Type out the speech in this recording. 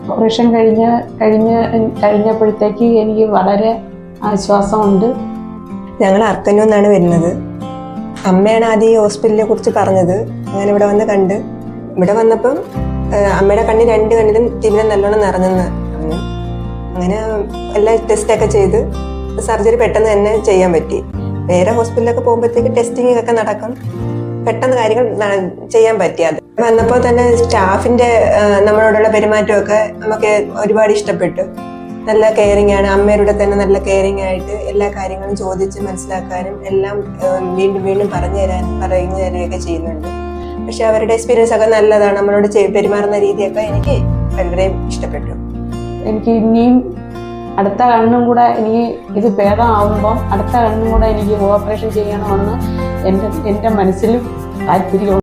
Operation കഴിഞ്ഞപ്പോഴത്തേക്ക് എനിക്ക് വളരെ ആശ്വാസമുണ്ട്. ഞങ്ങൾ അർക്കന്നൂർ നിന്നാണ് വരുന്നത്. അമ്മയാണ് ആദ്യം ഈ ഹോസ്പിറ്റലിനെ കുറിച്ച് പറഞ്ഞത്. അങ്ങനെ ഇവിടെ വന്ന് കണ്ട്, ഇവിടെ വന്നപ്പം അമ്മയുടെ രണ്ട് കണ്ണിലും തിമിരം നല്ലോണം നിറഞ്ഞെന്ന് പറഞ്ഞു. അങ്ങനെ എല്ലാ ടെസ്റ്റൊക്കെ ചെയ്ത് സർജറി പെട്ടെന്ന് തന്നെ ചെയ്യാൻ പറ്റി. വേറെ ഹോസ്പിറ്റലിലൊക്കെ പോകുമ്പോഴത്തേക്ക് ടെസ്റ്റിംഗ് ഒക്കെ നടക്കും, പെട്ടെന്ന് കാര്യങ്ങൾ ചെയ്യാൻ പറ്റി. അത് വന്നപ്പോൾ തന്നെ സ്റ്റാഫിന്റെ നമ്മളോടുള്ള പെരുമാറ്റമൊക്കെ നമുക്ക് ഒരുപാട് ഇഷ്ടപ്പെട്ടു. നല്ല കെയറിങ് ആണ്. അമ്മയുടെ തന്നെ നല്ല കെയറിങ് ആയിട്ട് എല്ലാ കാര്യങ്ങളും ചോദിച്ച് മനസ്സിലാക്കാനും എല്ലാം വീണ്ടും വീണ്ടും പറഞ്ഞു തരുകയൊക്കെ ചെയ്യുന്നുണ്ട്. പക്ഷെ അവരുടെ എക്സ്പീരിയൻസ് ഒക്കെ നല്ലതാണ്. നമ്മളോട് പെരുമാറുന്ന രീതിയൊക്കെ എനിക്ക് വളരെ ഇഷ്ടപ്പെട്ടു. എനിക്ക് ഇനിയും അടുത്ത കണ്ണും കൂടെ എനിക്ക് ഇത് ഭേദമാകുമ്പോൾ അടുത്ത കണ്ണും കൂടെ എനിക്ക് ഓപ്പറേഷൻ ചെയ്യണമെന്ന് എൻ്റെ മനസ്സിലും താല്പര്യമുണ്ട്.